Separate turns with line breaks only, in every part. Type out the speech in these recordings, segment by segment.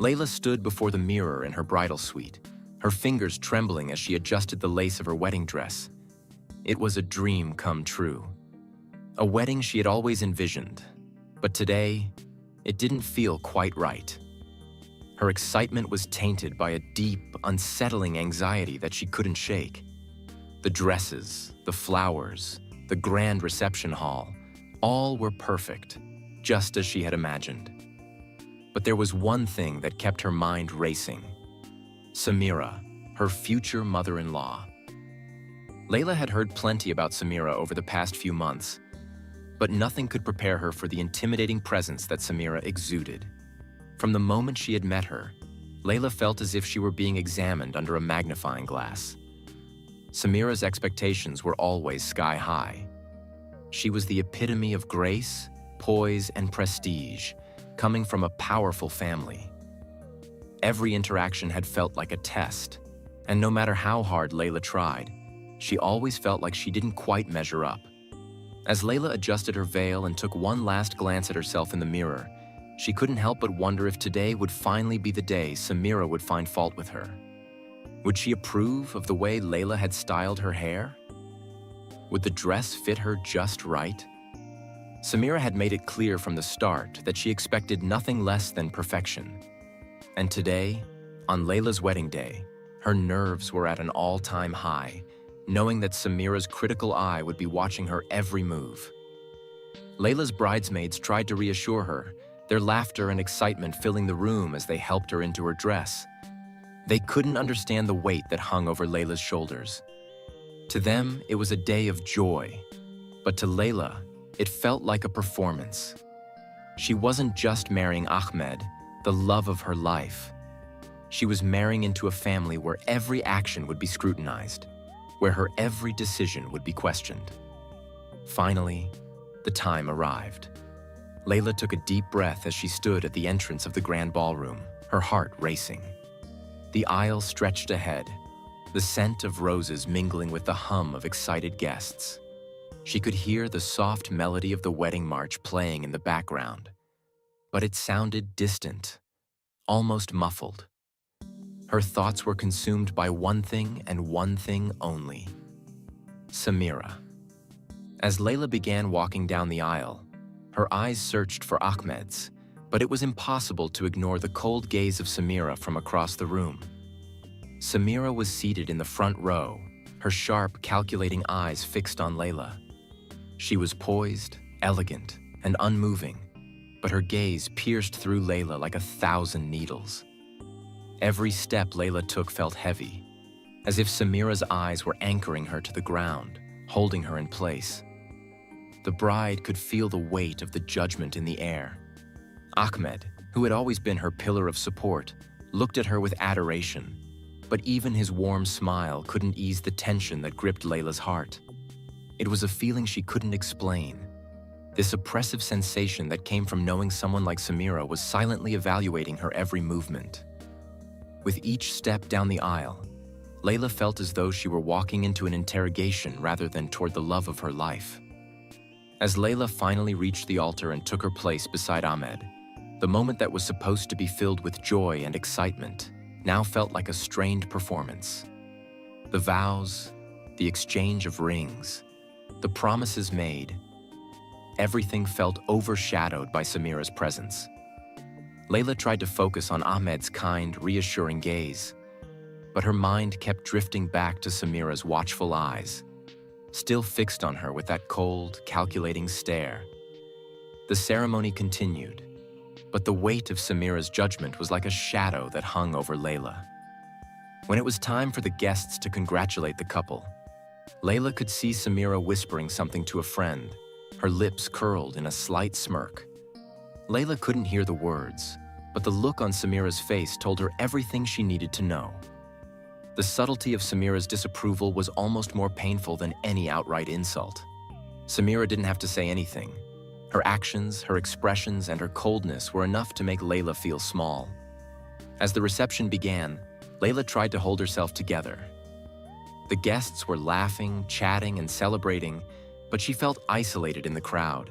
Layla stood before the mirror in her bridal suite, her fingers trembling as she adjusted the lace of her wedding dress. It was a dream come true. A wedding she had always envisioned, but today, it didn't feel quite right. Her excitement was tainted by a deep, unsettling anxiety that she couldn't shake. The dresses, the flowers, the grand reception hall, all were perfect, just as she had imagined. But there was one thing that kept her mind racing. Samira, her future mother-in-law. Layla had heard plenty about Samira over the past few months, but nothing could prepare her for the intimidating presence that Samira exuded. From the moment she had met her, Layla felt as if she were being examined under a magnifying glass. Samira's expectations were always sky high. She was the epitome of grace, poise, and prestige, coming from a powerful family. Every interaction had felt like a test, and no matter how hard Layla tried, she always felt like she didn't quite measure up. As Layla adjusted her veil and took one last glance at herself in the mirror, she couldn't help but wonder if today would finally be the day Samira would find fault with her. Would she approve of the way Layla had styled her hair? Would the dress fit her just right? Samira had made it clear from the start that she expected nothing less than perfection. And today, on Layla's wedding day, her nerves were at an all-time high, knowing that Samira's critical eye would be watching her every move. Layla's bridesmaids tried to reassure her, their laughter and excitement filling the room as they helped her into her dress. They couldn't understand the weight that hung over Layla's shoulders. To them, it was a day of joy, but to Layla, it felt like a performance. She wasn't just marrying Ahmed, the love of her life. She was marrying into a family where every action would be scrutinized, where her every decision would be questioned. Finally, the time arrived. Layla took a deep breath as she stood at the entrance of the grand ballroom, her heart racing. The aisle stretched ahead, the scent of roses mingling with the hum of excited guests. She could hear the soft melody of the wedding march playing in the background, but it sounded distant, almost muffled. Her thoughts were consumed by one thing and one thing only: Samira. As Layla began walking down the aisle, her eyes searched for Ahmed's, but it was impossible to ignore the cold gaze of Samira from across the room. Samira was seated in the front row, her sharp, calculating eyes fixed on Layla. She was poised, elegant, and unmoving, but her gaze pierced through Layla like 1,000 needles. Every step Layla took felt heavy, as if Samira's eyes were anchoring her to the ground, holding her in place. The bride could feel the weight of the judgment in the air. Ahmed, who had always been her pillar of support, looked at her with adoration, but even his warm smile couldn't ease the tension that gripped Layla's heart. It was a feeling she couldn't explain. This oppressive sensation that came from knowing someone like Samira was silently evaluating her every movement. With each step down the aisle, Layla felt as though she were walking into an interrogation rather than toward the love of her life. As Layla finally reached the altar and took her place beside Ahmed, the moment that was supposed to be filled with joy and excitement now felt like a strained performance. The vows, the exchange of rings, the promises made, everything felt overshadowed by Samira's presence. Layla tried to focus on Ahmed's kind, reassuring gaze, but her mind kept drifting back to Samira's watchful eyes, still fixed on her with that cold, calculating stare. The ceremony continued, but the weight of Samira's judgment was like a shadow that hung over Layla. When it was time for the guests to congratulate the couple, Layla could see Samira whispering something to a friend, her lips curled in a slight smirk. Layla couldn't hear the words, but the look on Samira's face told her everything she needed to know. The subtlety of Samira's disapproval was almost more painful than any outright insult. Samira didn't have to say anything. Her actions, her expressions, and her coldness were enough to make Layla feel small. As the reception began, Layla tried to hold herself together. The guests were laughing, chatting, and celebrating, but she felt isolated in the crowd.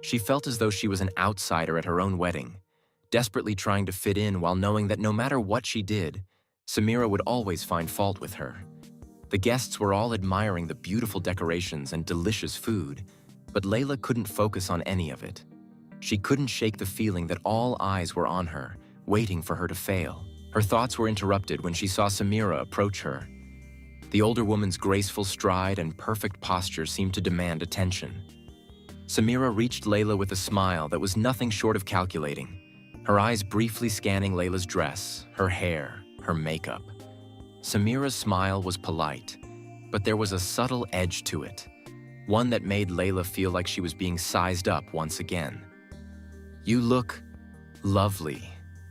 She felt as though she was an outsider at her own wedding, desperately trying to fit in while knowing that no matter what she did, Samira would always find fault with her. The guests were all admiring the beautiful decorations and delicious food, but Layla couldn't focus on any of it. She couldn't shake the feeling that all eyes were on her, waiting for her to fail. Her thoughts were interrupted when she saw Samira approach her. The older woman's graceful stride and perfect posture seemed to demand attention. Samira reached Layla with a smile that was nothing short of calculating, her eyes briefly scanning Layla's dress, her hair, her makeup. Samira's smile was polite, but there was a subtle edge to it, one that made Layla feel like she was being sized up once again. "You look lovely,"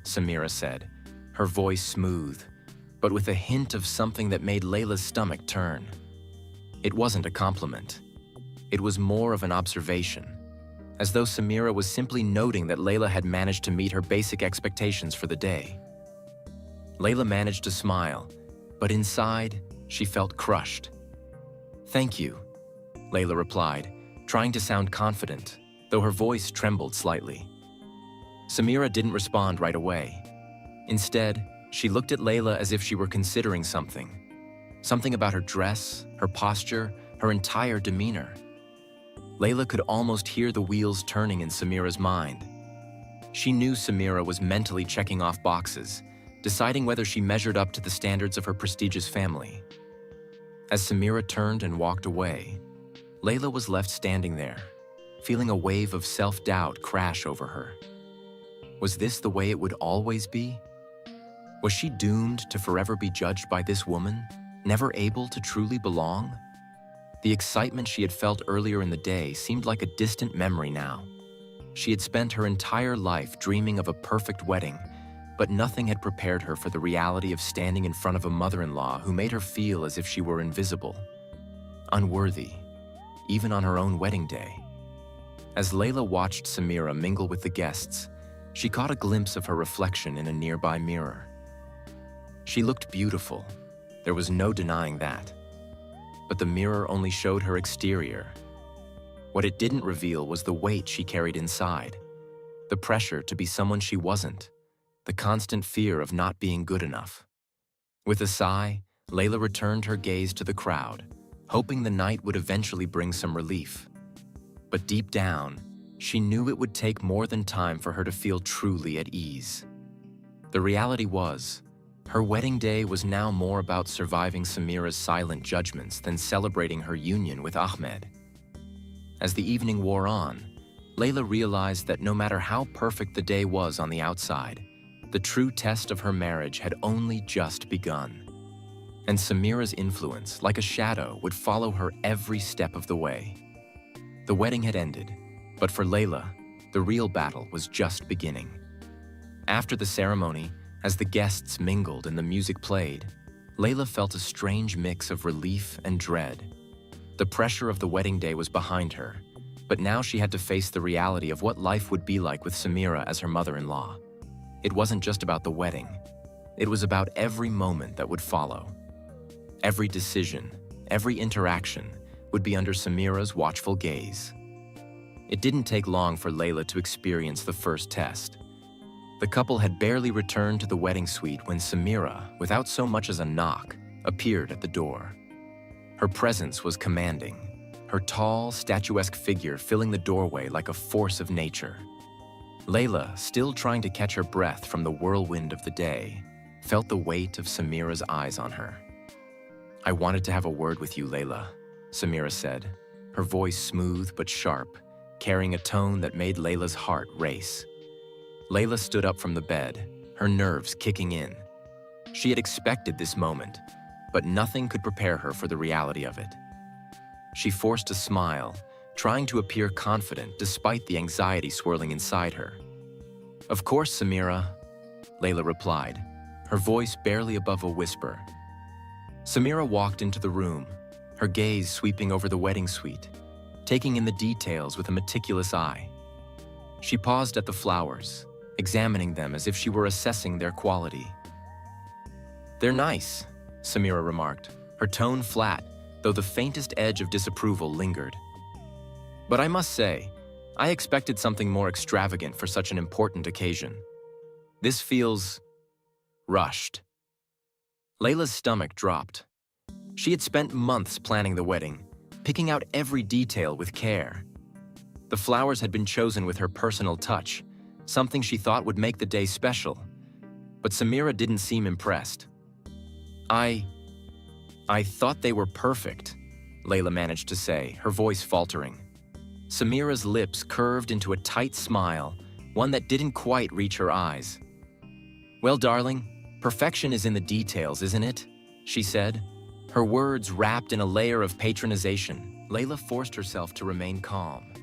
Samira said, her voice smooth, but with a hint of something that made Layla's stomach turn. It wasn't a compliment. It was more of an observation, as though Samira was simply noting that Layla had managed to meet her basic expectations for the day. Layla managed to smile, but inside, she felt crushed. "Thank you," Layla replied, trying to sound confident, though her voice trembled slightly. Samira didn't respond right away. Instead, she looked at Layla as if she were considering something. Something about her dress, her posture, her entire demeanor. Layla could almost hear the wheels turning in Samira's mind. She knew Samira was mentally checking off boxes, deciding whether she measured up to the standards of her prestigious family. As Samira turned and walked away, Layla was left standing there, feeling a wave of self-doubt crash over her. Was this the way it would always be? Was she doomed to forever be judged by this woman, never able to truly belong? The excitement she had felt earlier in the day seemed like a distant memory now. She had spent her entire life dreaming of a perfect wedding, but nothing had prepared her for the reality of standing in front of a mother-in-law who made her feel as if she were invisible, unworthy, even on her own wedding day. As Layla watched Samira mingle with the guests, she caught a glimpse of her reflection in a nearby mirror. She looked beautiful. There was no denying that. But the mirror only showed her exterior. What it didn't reveal was the weight she carried inside, the pressure to be someone she wasn't, the constant fear of not being good enough. With a sigh, Layla returned her gaze to the crowd, hoping the night would eventually bring some relief. But deep down, she knew it would take more than time for her to feel truly at ease. The reality was, her wedding day was now more about surviving Samira's silent judgments than celebrating her union with Ahmed. As the evening wore on, Layla realized that no matter how perfect the day was on the outside, the true test of her marriage had only just begun. And Samira's influence, like a shadow, would follow her every step of the way. The wedding had ended, but for Layla, the real battle was just beginning. After the ceremony, as the guests mingled and the music played, Layla felt a strange mix of relief and dread. The pressure of the wedding day was behind her, but now she had to face the reality of what life would be like with Samira as her mother-in-law. It wasn't just about the wedding. It was about every moment that would follow. Every decision, every interaction would be under Samira's watchful gaze. It didn't take long for Layla to experience the first test. The couple had barely returned to the wedding suite when Samira, without so much as a knock, appeared at the door. Her presence was commanding, her tall, statuesque figure filling the doorway like a force of nature. Layla, still trying to catch her breath from the whirlwind of the day, felt the weight of Samira's eyes on her. "I wanted to have a word with you, Layla," Samira said, her voice smooth but sharp, carrying a tone that made Layla's heart race. Layla stood up from the bed, her nerves kicking in. She had expected this moment, but nothing could prepare her for the reality of it. She forced a smile, trying to appear confident despite the anxiety swirling inside her. "Of course, Samira," Layla replied, her voice barely above a whisper. Samira walked into the room, her gaze sweeping over the wedding suite, taking in the details with a meticulous eye. She paused at the flowers, examining them as if she were assessing their quality. "They're nice," Samira remarked, her tone flat, though the faintest edge of disapproval lingered. "But I must say, I expected something more extravagant for such an important occasion." This feels rushed. Layla's stomach dropped. She had spent months planning the wedding, picking out every detail with care. The flowers had been chosen with her personal touch, something she thought would make the day special. But Samira didn't seem impressed. I thought they were perfect, Layla managed to say, her voice faltering. Samira's lips curved into a tight smile, one that didn't quite reach her eyes. Well, darling, perfection is in the details, isn't it? She said, her words wrapped in a layer of patronization. Layla forced herself to remain calm,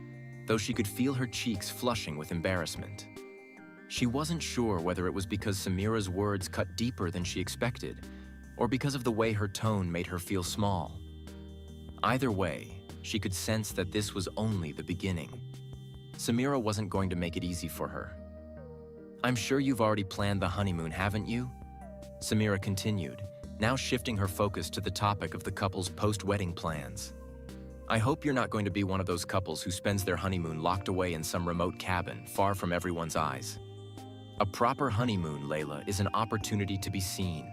though she could feel her cheeks flushing with embarrassment. She wasn't sure whether it was because Samira's words cut deeper than she expected, or because of the way her tone made her feel small. Either way, she could sense that this was only the beginning. Samira wasn't going to make it easy for her. I'm sure you've already planned the honeymoon, haven't you? Samira continued, now shifting her focus to the topic of the couple's post-wedding plans. I hope you're not going to be one of those couples who spends their honeymoon locked away in some remote cabin, far from everyone's eyes. A proper honeymoon, Layla, is an opportunity to be seen,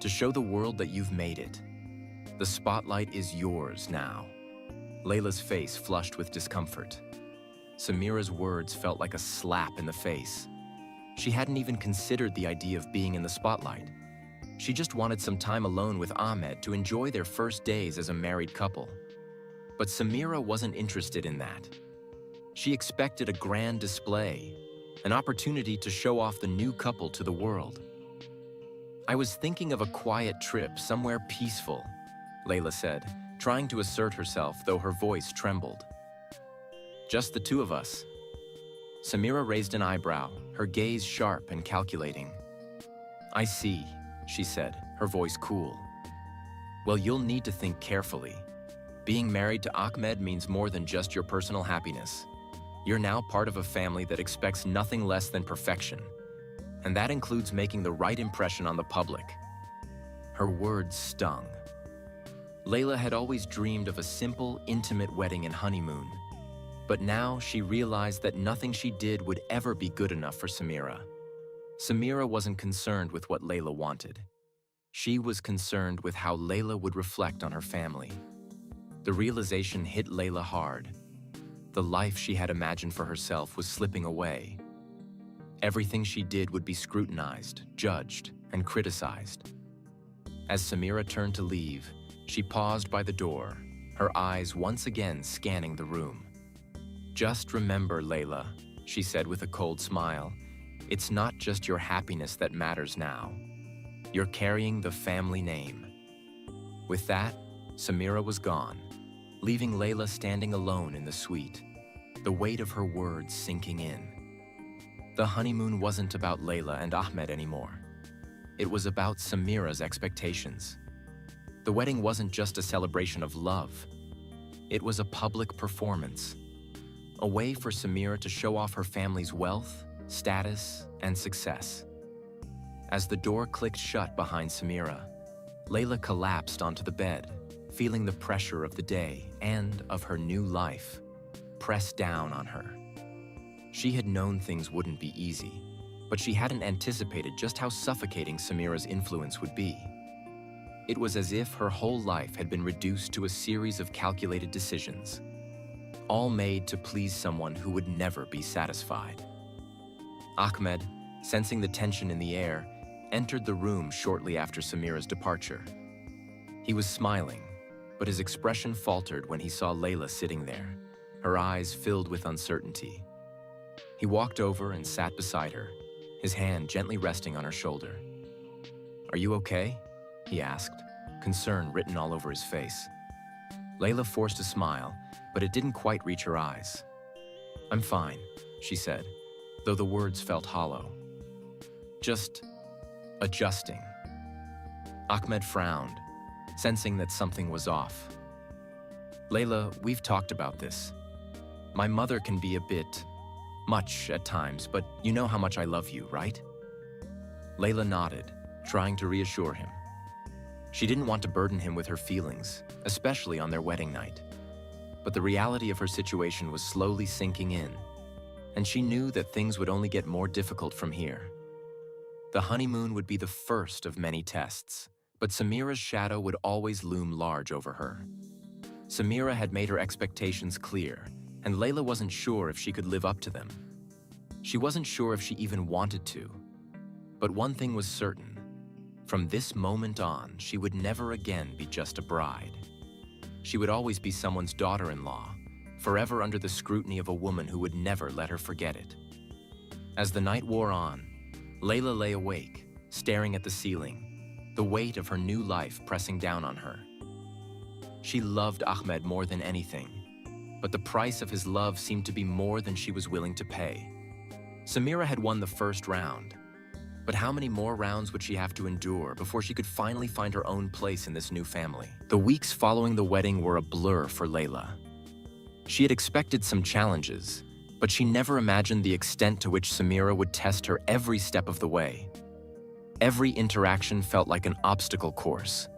to show the world that you've made it. The spotlight is yours now. Layla's face flushed with discomfort. Samira's words felt like a slap in the face. She hadn't even considered the idea of being in the spotlight. She just wanted some time alone with Ahmed to enjoy their first days as a married couple. But Samira wasn't interested in that. She expected a grand display, an opportunity to show off the new couple to the world. I was thinking of a quiet trip somewhere peaceful, Layla said, trying to assert herself, though her voice trembled. Just the two of us. Samira raised an eyebrow, her gaze sharp and calculating. I see, she said, her voice cool. Well, you'll need to think carefully. Being married to Ahmed means more than just your personal happiness. You're now part of a family that expects nothing less than perfection. And that includes making the right impression on the public. Her words stung. Layla had always dreamed of a simple, intimate wedding and honeymoon. But now she realized that nothing she did would ever be good enough for Samira. Samira wasn't concerned with what Layla wanted. She was concerned with how Layla would reflect on her family. The realization hit Layla hard. The life she had imagined for herself was slipping away. Everything she did would be scrutinized, judged, and criticized. As Samira turned to leave, she paused by the door, her eyes once again scanning the room. Just remember, Layla, she said with a cold smile, it's not just your happiness that matters now. You're carrying the family name. With that, Samira was gone, leaving Layla standing alone in the suite, the weight of her words sinking in. The honeymoon wasn't about Layla and Ahmed anymore. It was about Samira's expectations. The wedding wasn't just a celebration of love. It was a public performance, a way for Samira to show off her family's wealth, status, and success. As the door clicked shut behind Samira, Layla collapsed onto the bed, feeling the pressure of the day and of her new life pressed down on her. She had known things wouldn't be easy, but she hadn't anticipated just how suffocating Samira's influence would be. It was as if her whole life had been reduced to a series of calculated decisions, all made to please someone who would never be satisfied. Ahmed, sensing the tension in the air, entered the room shortly after Samira's departure. He was smiling, but his expression faltered when he saw Layla sitting there, her eyes filled with uncertainty. He walked over and sat beside her, his hand gently resting on her shoulder. "Are you okay?" he asked, concern written all over his face. Layla forced a smile, but it didn't quite reach her eyes. "I'm fine," she said, though the words felt hollow. "Just adjusting." Ahmed frowned, sensing that something was off. "Layla, we've talked about this. My mother can be a bit much at times, but you know how much I love you, right?" Layla nodded, trying to reassure him. She didn't want to burden him with her feelings, especially on their wedding night. But the reality of her situation was slowly sinking in, and she knew that things would only get more difficult from here. The honeymoon would be the first of many tests, but Samira's shadow would always loom large over her. Samira had made her expectations clear, and Layla wasn't sure if she could live up to them. She wasn't sure if she even wanted to. But one thing was certain. From this moment on, she would never again be just a bride. She would always be someone's daughter-in-law, forever under the scrutiny of a woman who would never let her forget it. As the night wore on, Layla lay awake, staring at the ceiling, the weight of her new life pressing down on her. She loved Ahmed more than anything, but the price of his love seemed to be more than she was willing to pay. Samira had won the first round, but how many more rounds would she have to endure before she could finally find her own place in this new family? The weeks following the wedding were a blur for Layla. She had expected some challenges, but she never imagined the extent to which Samira would test her every step of the way. Every interaction felt like an obstacle course,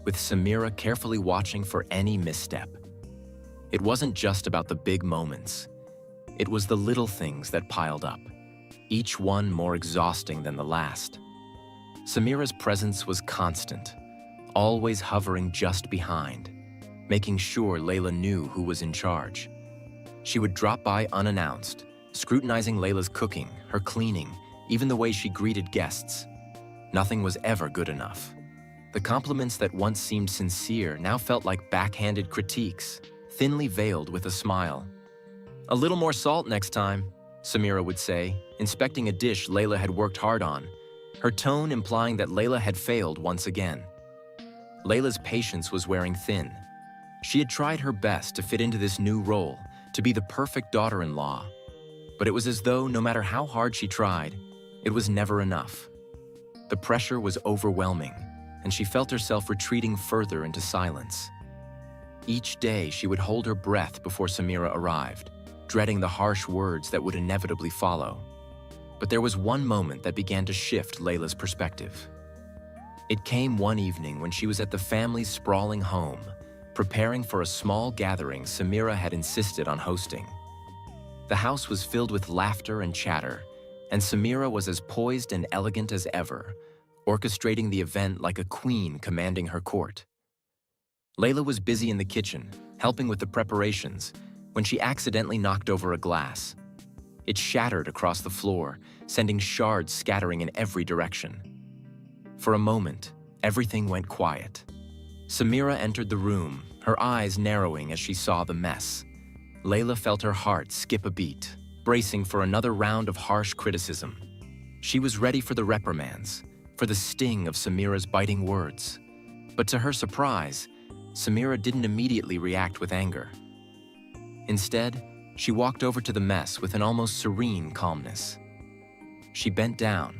with Samira carefully watching for any misstep. It wasn't just about the big moments. It was the little things that piled up, each one more exhausting than the last. Samira's presence was constant, always hovering just behind, making sure Layla knew who was in charge. She would drop by unannounced, scrutinizing Layla's cooking, her cleaning, even the way she greeted guests. Nothing was ever good enough. The compliments that once seemed sincere now felt like backhanded critiques, thinly veiled with a smile. "A little more salt next time," Samira would say, inspecting a dish Layla had worked hard on, her tone implying that Layla had failed once again. Layla's patience was wearing thin. She had tried her best to fit into this new role, to be the perfect daughter-in-law, but it was as though no matter how hard she tried, it was never enough. The pressure was overwhelming, and she felt herself retreating further into silence. Each day, she would hold her breath before Samira arrived, dreading the harsh words that would inevitably follow. But there was one moment that began to shift Layla's perspective. It came one evening when she was at the family's sprawling home, preparing for a small gathering Samira had insisted on hosting. The house was filled with laughter and chatter, and Samira was as poised and elegant as ever, orchestrating the event like a queen commanding her court. Layla was busy in the kitchen, helping with the preparations, when she accidentally knocked over a glass. It shattered across the floor, sending shards scattering in every direction. For a moment, everything went quiet. Samira entered the room, her eyes narrowing as she saw the mess. Layla felt her heart skip a beat, bracing for another round of harsh criticism. She was ready for the reprimands, for the sting of Samira's biting words. But to her surprise, Samira didn't immediately react with anger. Instead, she walked over to the mess with an almost serene calmness. She bent down,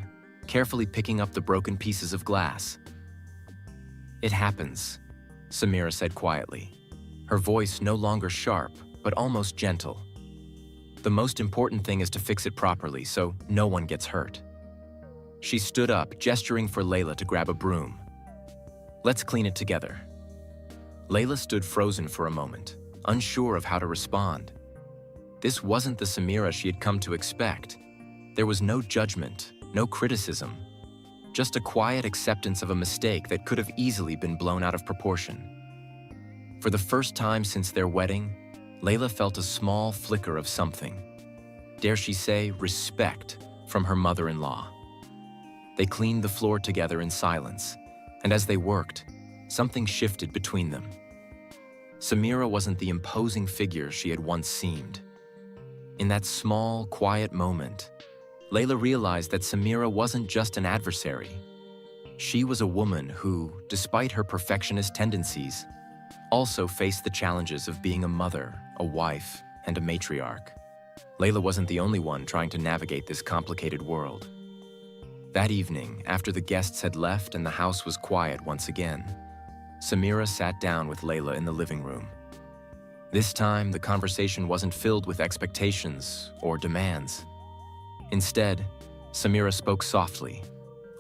carefully picking up the broken pieces of glass. "It happens," Samira said quietly, her voice no longer sharp, but almost gentle. "The most important thing is to fix it properly so no one gets hurt." She stood up, gesturing for Layla to grab a broom. "Let's clean it together." Layla stood frozen for a moment, unsure of how to respond. This wasn't the Samira she had come to expect. There was no judgment, no criticism, just a quiet acceptance of a mistake that could have easily been blown out of proportion. For the first time since their wedding, Layla felt a small flicker of something. Dare she say, respect from her mother-in-law. They cleaned the floor together in silence, and as they worked, something shifted between them. Samira wasn't the imposing figure she had once seemed. In that small, quiet moment, Layla realized that Samira wasn't just an adversary. She was a woman who, despite her perfectionist tendencies, also faced the challenges of being a mother, a wife, and a matriarch. Layla wasn't the only one trying to navigate this complicated world. That evening, after the guests had left and the house was quiet once again, Samira sat down with Layla in the living room. This time, the conversation wasn't filled with expectations or demands. Instead, Samira spoke softly,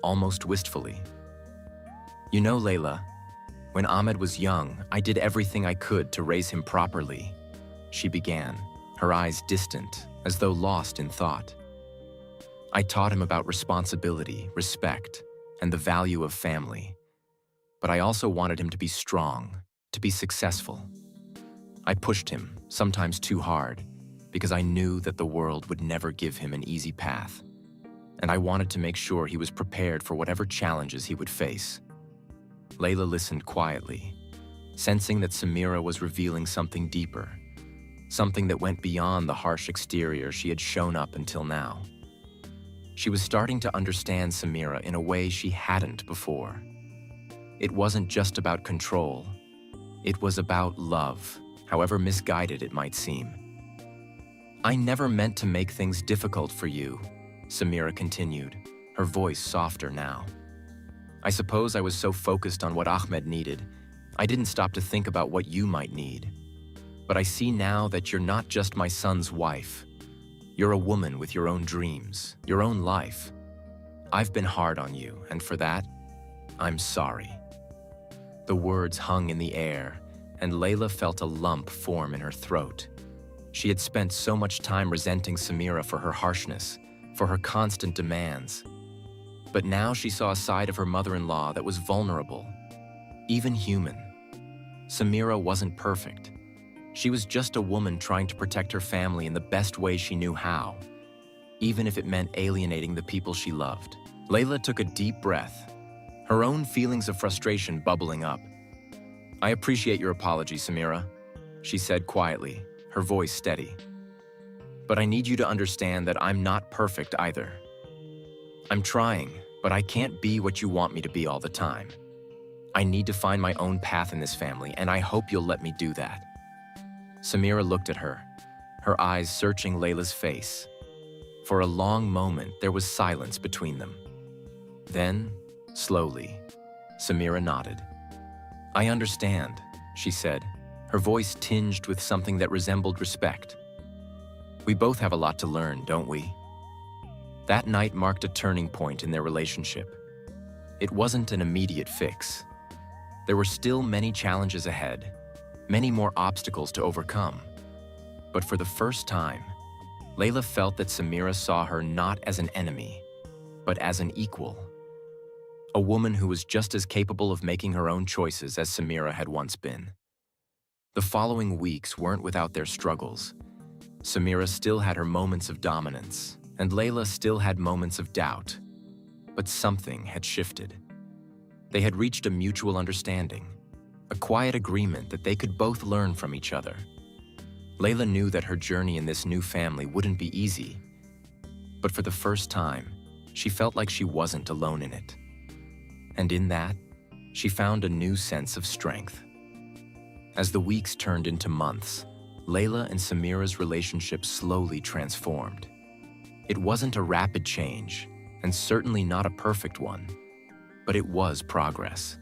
almost wistfully. "You know, Layla, when Ahmed was young, I did everything I could to raise him properly," she began, her eyes distant, as though lost in thought. I taught him about responsibility, respect, and the value of family. But I also wanted him to be strong, to be successful. I pushed him, sometimes too hard, because I knew that the world would never give him an easy path. And I wanted to make sure he was prepared for whatever challenges he would face. Layla listened quietly, sensing that Samira was revealing something deeper, something that went beyond the harsh exterior she had shown up until now. She was starting to understand Samira in a way she hadn't before. It wasn't just about control. It was about love, however misguided it might seem. "I never meant to make things difficult for you," Samira continued, her voice softer now. "I suppose I was so focused on what Ahmed needed, I didn't stop to think about what you might need. But I see now that you're not just my son's wife. You're a woman with your own dreams, your own life. I've been hard on you, and for that, I'm sorry." The words hung in the air, and Layla felt a lump form in her throat. She had spent so much time resenting Samira for her harshness, for her constant demands. But now she saw a side of her mother-in-law that was vulnerable, even human. Samira wasn't perfect. She was just a woman trying to protect her family in the best way she knew how, even if it meant alienating the people she loved. Layla took a deep breath, her own feelings of frustration bubbling up. "I appreciate your apology, Samira," she said quietly, her voice steady. "But I need you to understand that I'm not perfect either. I'm trying, but I can't be what you want me to be all the time. I need to find my own path in this family, and I hope you'll let me do that." Samira looked at her, her eyes searching Layla's face. For a long moment, there was silence between them. Then, slowly, Samira nodded. "I understand," she said, her voice tinged with something that resembled respect. "We both have a lot to learn, don't we?" That night marked a turning point in their relationship. It wasn't an immediate fix. There were still many challenges ahead, many more obstacles to overcome. But for the first time, Layla felt that Samira saw her not as an enemy, but as an equal. A woman who was just as capable of making her own choices as Samira had once been. The following weeks weren't without their struggles. Samira still had her moments of dominance, and Layla still had moments of doubt. But something had shifted. They had reached a mutual understanding, a quiet agreement that they could both learn from each other. Layla knew that her journey in this new family wouldn't be easy, but for the first time, she felt like she wasn't alone in it. And in that, she found a new sense of strength. As the weeks turned into months, Layla and Samira's relationship slowly transformed. It wasn't a rapid change, and certainly not a perfect one, but it was progress.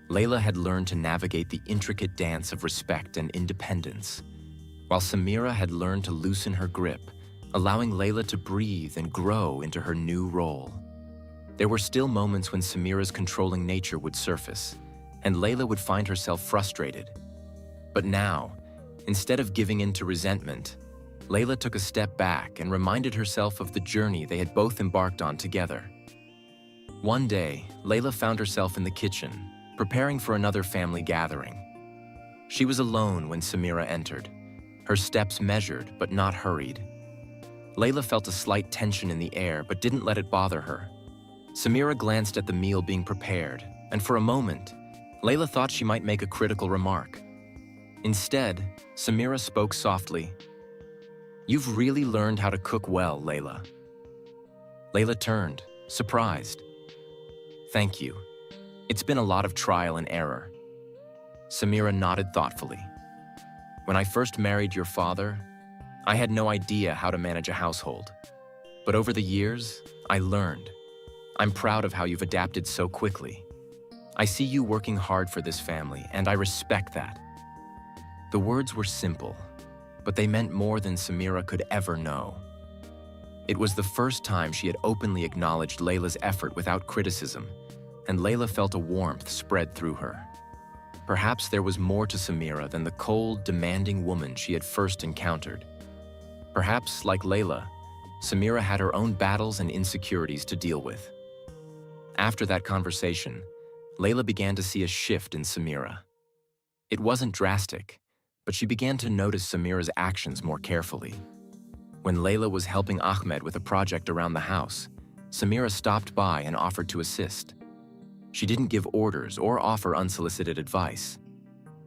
Layla had learned to navigate the intricate dance of respect and independence, while Samira had learned to loosen her grip, allowing Layla to breathe and grow into her new role. There were still moments when Samira's controlling nature would surface, and Layla would find herself frustrated. But now, instead of giving in to resentment, Layla took a step back and reminded herself of the journey they had both embarked on together. One day, Layla found herself in the kitchen, preparing for another family gathering. She was alone when Samira entered, her steps measured but not hurried. Layla felt a slight tension in the air but didn't let it bother her. Samira glanced at the meal being prepared, and for a moment, Layla thought she might make a critical remark. Instead, Samira spoke softly. "You've really learned how to cook well, Layla." Layla turned, surprised. "Thank you. It's been a lot of trial and error." Samira nodded thoughtfully. "When I first married your father, I had no idea how to manage a household. But over the years, I learned. I'm proud of how you've adapted so quickly. I see you working hard for this family, and I respect that." The words were simple, but they meant more than Samira could ever know. It was the first time she had openly acknowledged Layla's effort without criticism, and Layla felt a warmth spread through her. Perhaps there was more to Samira than the cold, demanding woman she had first encountered. Perhaps, like Layla, Samira had her own battles and insecurities to deal with. After that conversation, Layla began to see a shift in Samira. It wasn't drastic, but she began to notice Samira's actions more carefully. When Layla was helping Ahmed with a project around the house, Samira stopped by and offered to assist. She didn't give orders or offer unsolicited advice.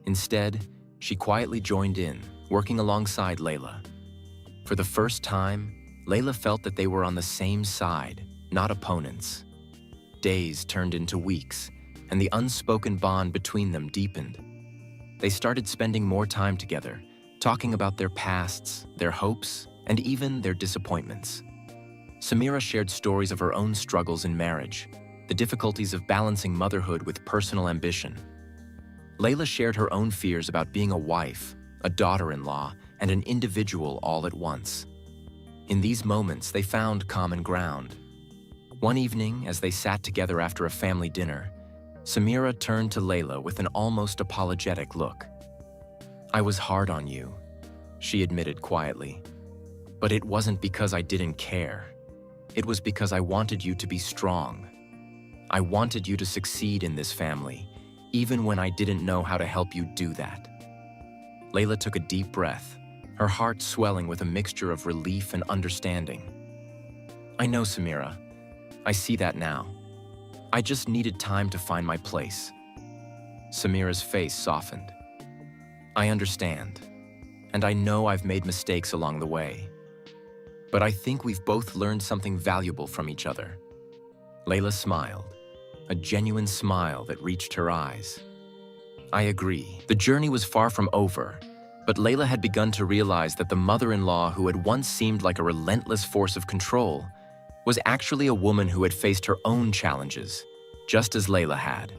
Instead, she quietly joined in, working alongside Layla. For the first time, Layla felt that they were on the same side, not opponents. Days turned into weeks, and the unspoken bond between them deepened. They started spending more time together, talking about their pasts, their hopes, and even their disappointments. Samira shared stories of her own struggles in marriage, the difficulties of balancing motherhood with personal ambition. Layla shared her own fears about being a wife, a daughter-in-law, and an individual all at once. In these moments, they found common ground. One evening, as they sat together after a family dinner, Samira turned to Layla with an almost apologetic look. "I was hard on you," she admitted quietly. "But it wasn't because I didn't care. It was because I wanted you to be strong. I wanted you to succeed in this family, even when I didn't know how to help you do that." Layla took a deep breath, her heart swelling with a mixture of relief and understanding. "I know, Samira. I see that now. I just needed time to find my place." Samira's face softened. "I understand, and I know I've made mistakes along the way. But I think we've both learned something valuable from each other." Layla smiled, a genuine smile that reached her eyes. "I agree. The journey was far from over, but Layla had begun to realize that the mother-in-law who had once seemed like a relentless force of control was actually a woman who had faced her own challenges, just as Layla had.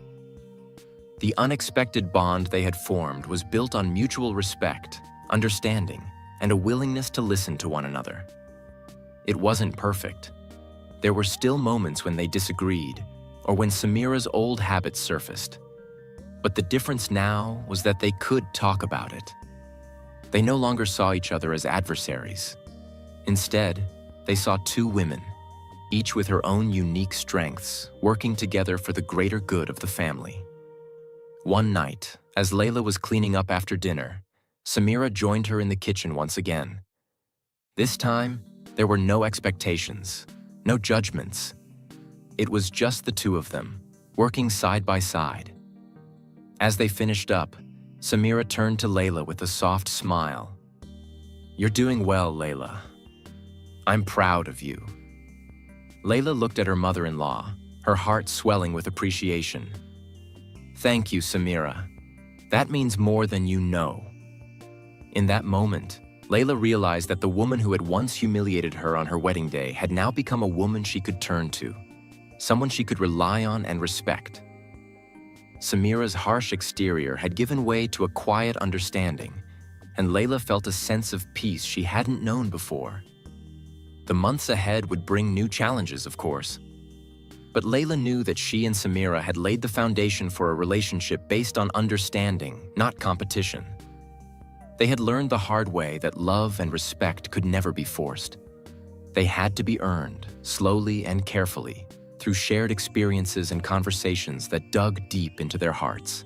The unexpected bond they had formed was built on mutual respect, understanding, and a willingness to listen to one another. It wasn't perfect. There were still moments when they disagreed, or when Samira's old habits surfaced. But the difference now was that they could talk about it. They no longer saw each other as adversaries. Instead, they saw two women, each with her own unique strengths, working together for the greater good of the family. One night, as Layla was cleaning up after dinner, Samira joined her in the kitchen once again. This time, there were no expectations, no judgments. It was just the two of them, working side by side. As they finished up, Samira turned to Layla with a soft smile. "You're doing well, Layla. I'm proud of you." Layla looked at her mother-in-law, her heart swelling with appreciation. "Thank you, Samira. That means more than you know." In that moment, Layla realized that the woman who had once humiliated her on her wedding day had now become a woman she could turn to, someone she could rely on and respect. Samira's harsh exterior had given way to a quiet understanding, and Layla felt a sense of peace she hadn't known before. The months ahead would bring new challenges, of course. But Layla knew that she and Samira had laid the foundation for a relationship based on understanding, not competition. They had learned the hard way that love and respect could never be forced. They had to be earned, slowly and carefully, through shared experiences and conversations that dug deep into their hearts.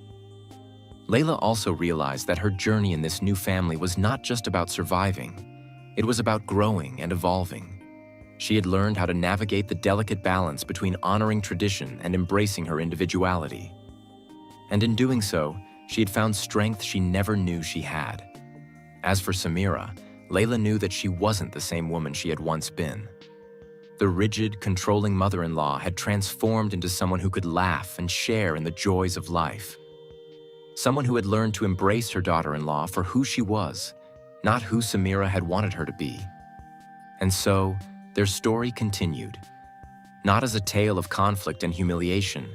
Layla also realized that her journey in this new family was not just about surviving. It was about growing and evolving. She had learned how to navigate the delicate balance between honoring tradition and embracing her individuality. And in doing so, she had found strength she never knew she had. As for Samira, Layla knew that she wasn't the same woman she had once been. The rigid, controlling mother-in-law had transformed into someone who could laugh and share in the joys of life. Someone who had learned to embrace her daughter-in-law for who she was, not who Samira had wanted her to be. And so, their story continued, not as a tale of conflict and humiliation,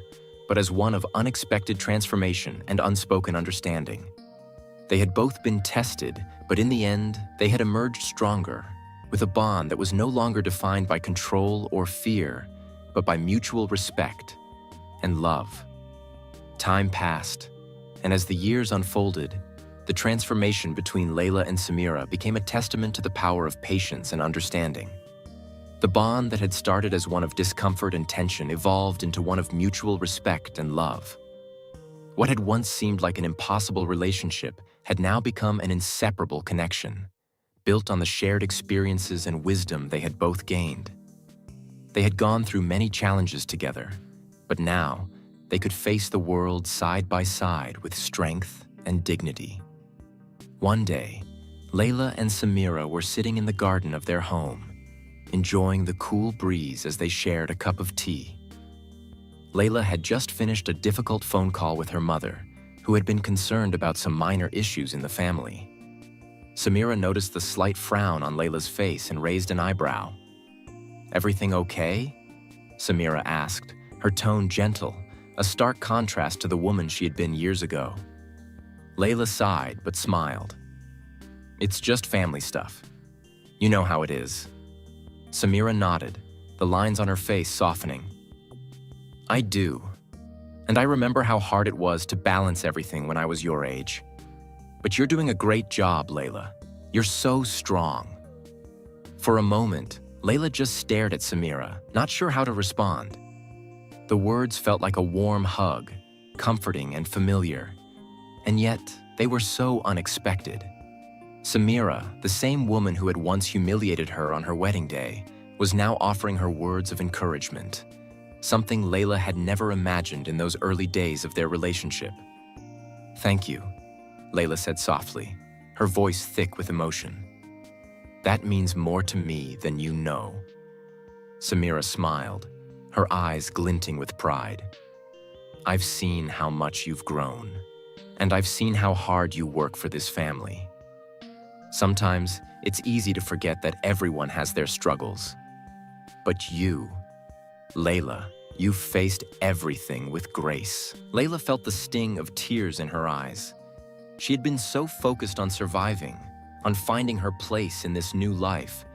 but as one of unexpected transformation and unspoken understanding. They had both been tested, but in the end, they had emerged stronger, with a bond that was no longer defined by control or fear, but by mutual respect and love. Time passed, and as the years unfolded, the transformation between Layla and Samira became a testament to the power of patience and understanding. The bond that had started as one of discomfort and tension evolved into one of mutual respect and love. What had once seemed like an impossible relationship had now become an inseparable connection, built on the shared experiences and wisdom they had both gained. They had gone through many challenges together, but now they could face the world side by side with strength and dignity. One day, Layla and Samira were sitting in the garden of their home, enjoying the cool breeze as they shared a cup of tea. Layla had just finished a difficult phone call with her mother, who had been concerned about some minor issues in the family. Samira noticed the slight frown on Layla's face and raised an eyebrow. "Everything okay?" Samira asked, her tone gentle, a stark contrast to the woman she had been years ago. Layla sighed but smiled. "It's just family stuff. You know how it is." Samira nodded, the lines on her face softening. "I do. And I remember how hard it was to balance everything when I was your age. But you're doing a great job, Layla. You're so strong." For a moment, Layla just stared at Samira, not sure how to respond. The words felt like a warm hug, comforting and familiar. And yet, they were so unexpected. Samira, the same woman who had once humiliated her on her wedding day, was now offering her words of encouragement, something Layla had never imagined in those early days of their relationship. "Thank you," Layla said softly, her voice thick with emotion. "That means more to me than you know." Samira smiled, her eyes glinting with pride. "I've seen how much you've grown, and I've seen how hard you work for this family. Sometimes it's easy to forget that everyone has their struggles. But you, Layla, you faced everything with grace." Layla felt the sting of tears in her eyes. She had been so focused on surviving, on finding her place in this new life,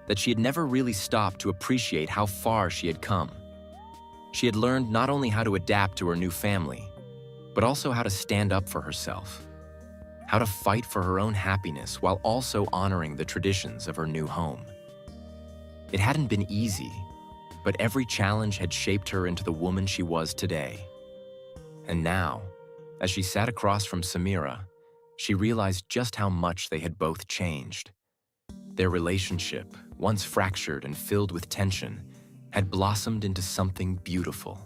that she had never really stopped to appreciate how far she had come. She had learned not only how to adapt to her new family, but also how to stand up for herself, how to fight for her own happiness while also honoring the traditions of her new home. It hadn't been easy, but every challenge had shaped her into the woman she was today. And now, as she sat across from Samira, she realized just how much they had both changed. Their relationship, once fractured and filled with tension, had blossomed into something beautiful.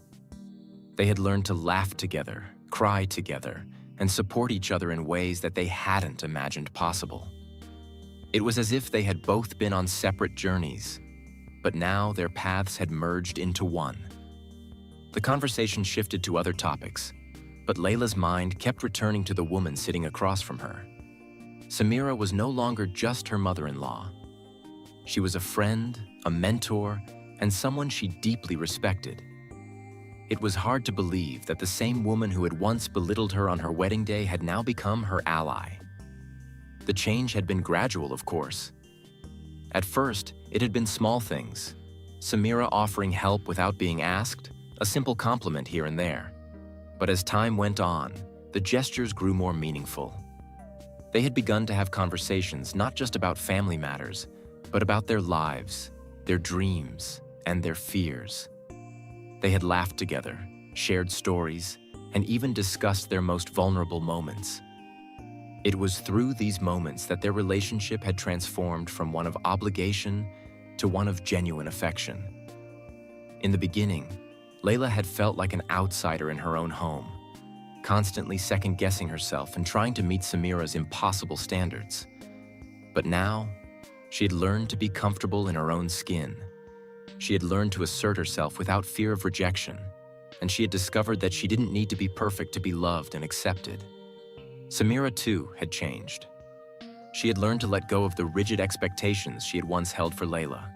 They had learned to laugh together, cry together, and support each other in ways that they hadn't imagined possible. It was as if they had both been on separate journeys, but now their paths had merged into one. The conversation shifted to other topics, but Layla's mind kept returning to the woman sitting across from her. Samira was no longer just her mother-in-law. She was a friend, a mentor, and someone she deeply respected. It was hard to believe that the same woman who had once belittled her on her wedding day had now become her ally. The change had been gradual, of course. At first, it had been small things. Samira offering help without being asked, a simple compliment here and there. But as time went on, the gestures grew more meaningful. They had begun to have conversations not just about family matters, but about their lives, their dreams, and their fears. They had laughed together, shared stories, and even discussed their most vulnerable moments. It was through these moments that their relationship had transformed from one of obligation to one of genuine affection. In the beginning, Layla had felt like an outsider in her own home, constantly second-guessing herself and trying to meet Samira's impossible standards. But now, she had learned to be comfortable in her own skin. She had learned to assert herself without fear of rejection, and she had discovered that she didn't need to be perfect to be loved and accepted. Samira, too, had changed. She had learned to let go of the rigid expectations she had once held for Layla.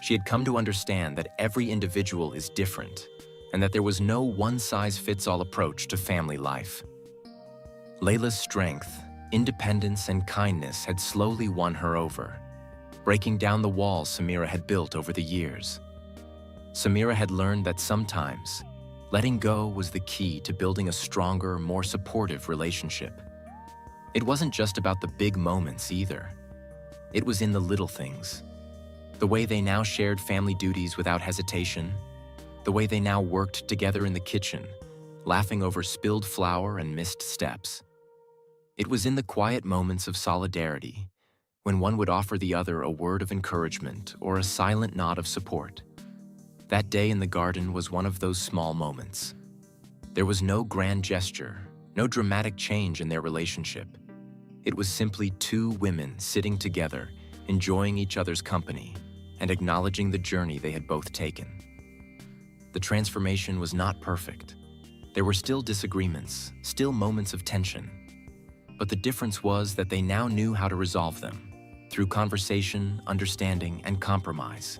She had come to understand that every individual is different, and that there was no one-size-fits-all approach to family life. Layla's strength, independence, and kindness had slowly won her over, breaking down the walls Samira had built over the years. Samira had learned that sometimes, letting go was the key to building a stronger, more supportive relationship. It wasn't just about the big moments either. It was in the little things. The way they now shared family duties without hesitation, the way they now worked together in the kitchen, laughing over spilled flour and missed steps. It was in the quiet moments of solidarity, when one would offer the other a word of encouragement or a silent nod of support. That day in the garden was one of those small moments. There was no grand gesture, no dramatic change in their relationship. It was simply two women sitting together, enjoying each other's company and acknowledging the journey they had both taken. The transformation was not perfect. There were still disagreements, still moments of tension. But the difference was that they now knew how to resolve them, through conversation, understanding, and compromise.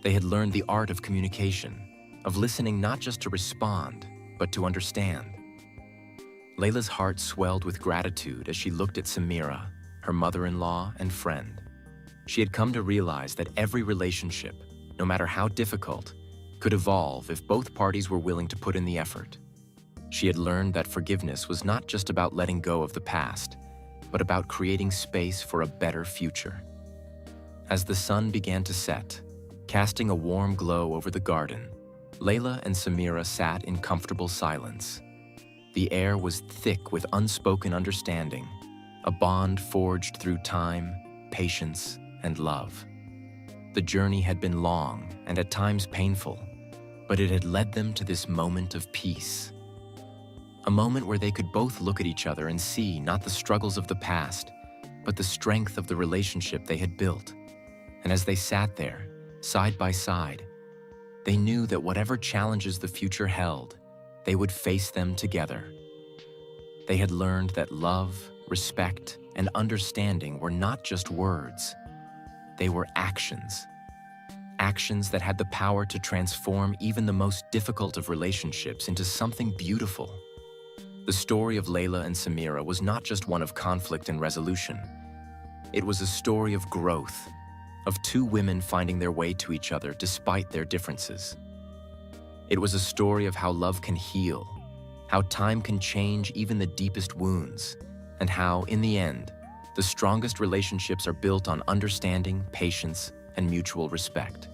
They had learned the art of communication, of listening not just to respond, but to understand. Layla's heart swelled with gratitude as she looked at Samira, her mother-in-law and friend. She had come to realize that every relationship, no matter how difficult, could evolve if both parties were willing to put in the effort. She had learned that forgiveness was not just about letting go of the past, but about creating space for a better future. As the sun began to set, casting a warm glow over the garden, Layla and Samira sat in comfortable silence. The air was thick with unspoken understanding, a bond forged through time, patience, and love. The journey had been long and at times painful, but it had led them to this moment of peace. A moment where they could both look at each other and see not the struggles of the past, but the strength of the relationship they had built. And as they sat there, side by side, they knew that whatever challenges the future held, they would face them together. They had learned that love, respect, and understanding were not just words. They were actions. Actions that had the power to transform even the most difficult of relationships into something beautiful. The story of Layla and Samira was not just one of conflict and resolution. It was a story of growth, of two women finding their way to each other despite their differences. It was a story of how love can heal, how time can change even the deepest wounds, and how, in the end, the strongest relationships are built on understanding, patience, and mutual respect.